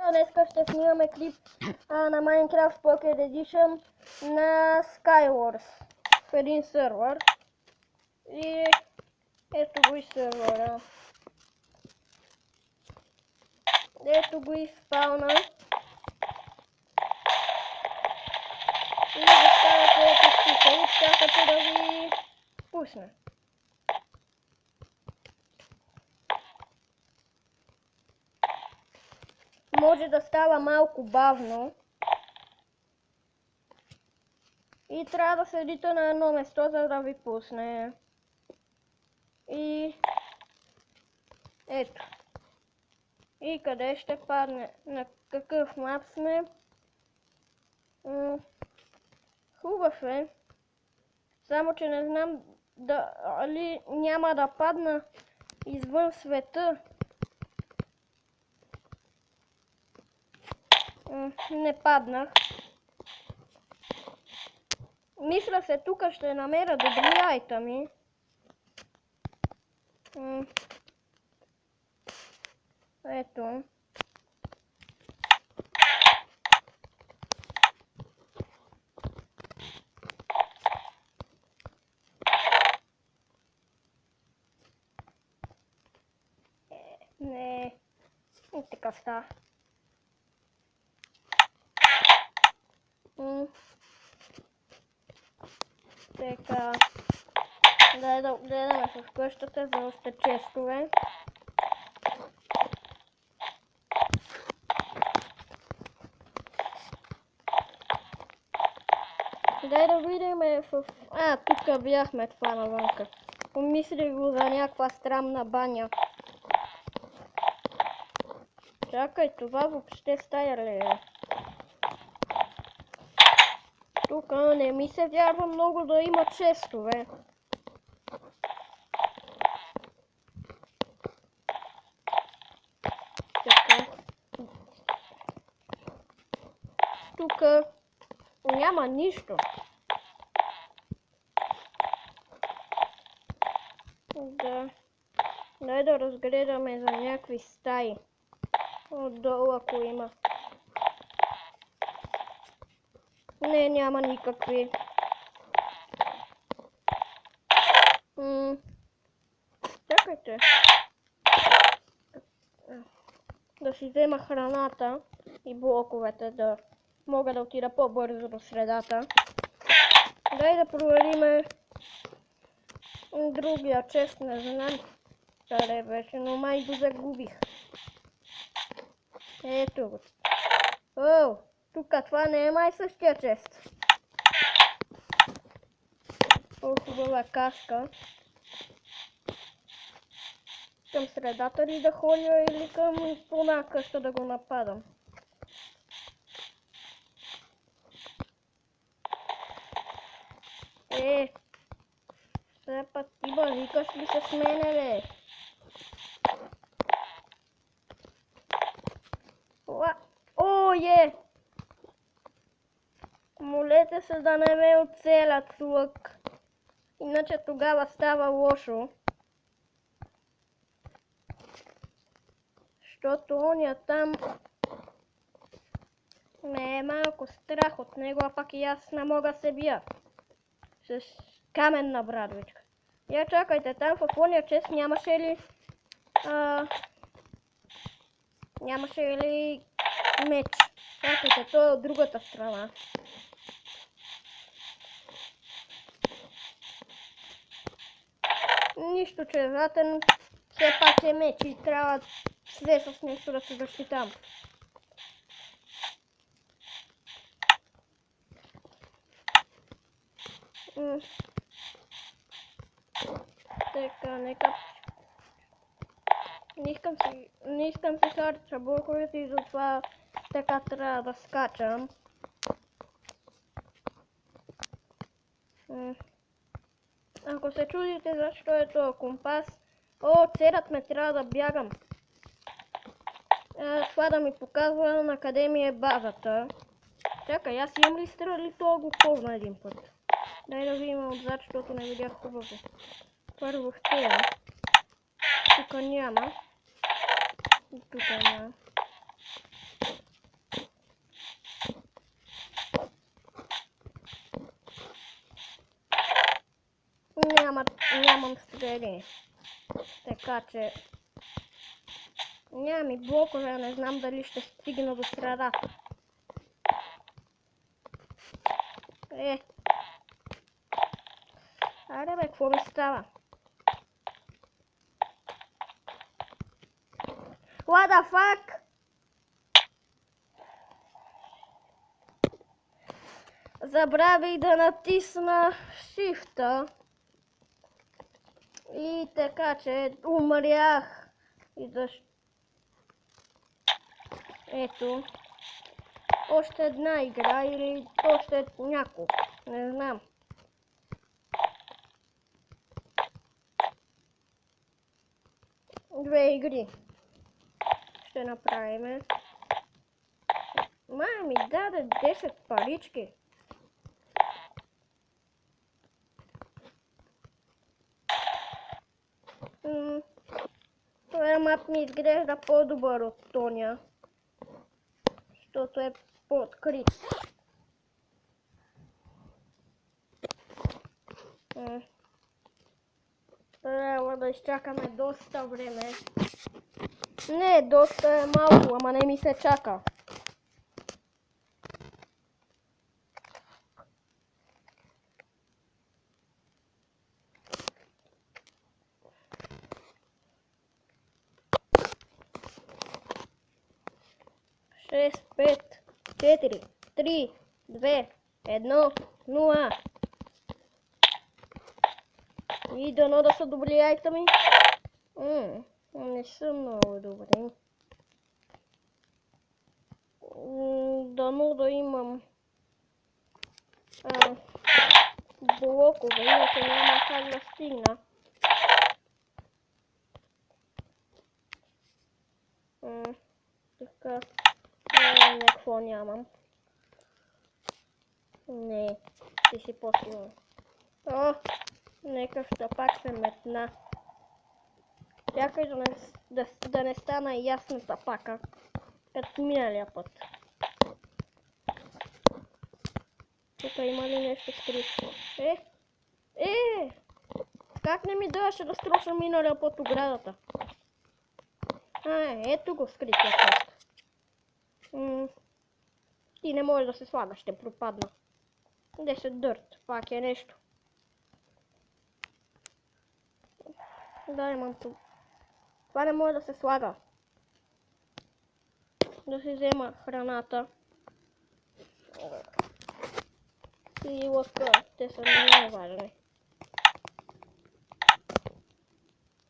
Днеска ще снимаме клип на Minecraft Pocket Edition на Skywars в един сървър. И ето го и сървъра. Ето го и спауна. И заставате ето тук и чакате да ви пусне. Може да става малко бавно. И трябва да седите на едно место, за да ви пусне. И ето. И къде ще падне? На какъв мап сме? Хубав е. Само че не знам дали няма да падна извън света. Не паднах. Мисля се, тук ще намеря добри айтъми. Ето. Не. И така става. Така. Дай да гледаме с къщата за още честове. Дай да видим в... тук бяхме това навънка. Помислих го за някаква странна баня. Чакай, това въобще стая ли е? Тук не ми се вярва много да има честове. Така. Тук няма нищо. Да. Дай да разгледаме за някакви стаи. Отдолу ако има. Не, няма никакви. Чакайте. Да си взема храната и блоковете, да мога да отида по-бързо до средата. Дай да провериме другия чест, не знам къде беше, но май го загубих. Ето го. О, тук това не е май същия чест. Хубава каска. Към средата ли да ходя или към една къща да го нападам? Все път ти базикаш ли се с мене, бе? Молете се да не ме оцелят с лък. Иначе тогава става лошо. Защото оня там ме е малко страх от него, а пак и аз не мога да се бия. С каменна брадвичка. Я чакайте, там в оня чест нямаше ли... нямаше ли меч? Чакайте, то е от другата страна. Нищо, че златен все пак е меч и трябва все с нещо да се защитам. Така, нека... Не искам се харча блоковете и затова така трябва да скачам. Ако се чудите защо е този компас, церът ме трябва да бягам. Това да ми показва на къде ми е базата. Чакай, аз имам ли стрели, това го повна един път. Дай да видим отзад, защото не видях хубаво. Първо в това. Тук няма. И тук няма. нямам стрели. Така че... Нямам и блокове, не знам дали ще стигна до средата. Аре бе, какво ми става? What the fuck? Забравих да натисна Shift-а. И така че умрях. И защо? Ето. Още една игра или още няколко. Не знам. Две игри ще направим. Май ми даде 10 парички. Този мап ми изглежда по-добър от тоня, защото е по-открит. Трябва да изчакаме доста време. Не, доста е малко, ама не ми се чака. Шест, 5, 4, 3, 2, 1, 0. И дано да са добри айтеми. Не са много добри. Дано да имам блокове, иначе няма как да стигна. Така, какво нямам. Не, ти си по-силно. Нека пак се метна. Чакай да не стана ясната пака, като миналия път. Тук има ли нещо скрито? Как не ми даваше да строша миналия път оградата? Ето го скрития пост. Ти не можеш да се слагаш, ще пропадна. 10 дърт, пак е нещо. Да, имам тук. Това не може да се слага. Да си взема храната. И лъка, те са много важни.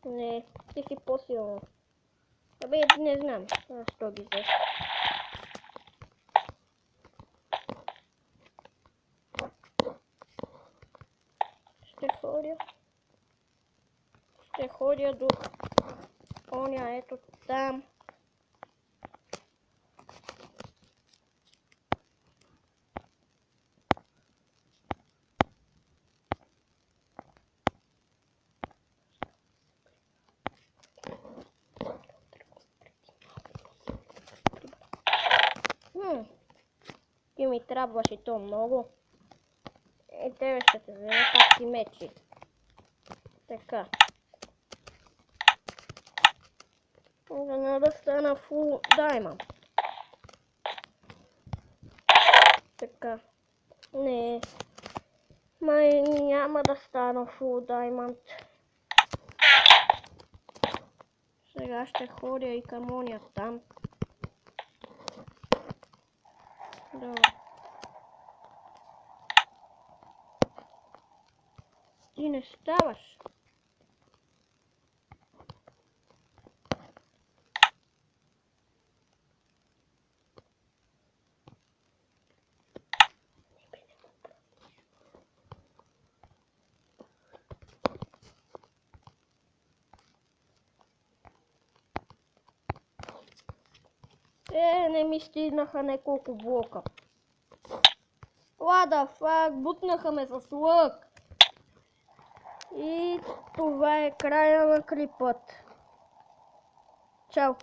Не, ти си по-силно. Абе, не знам, защо ги взех. Ще ходя до оня, ето там. Ти ми трябваше то много. Тебе ще те вземе как ти мечи. Така. Да стана фул даймонд. Така. Не. Май няма да стана фул даймонд. Сега ще ходя и към оня там. Добре. Ти не ставаш. Не ми стигнаха няколко блока. What the fuck, бутнаха ме с лък. И това е края на клипът. Чао!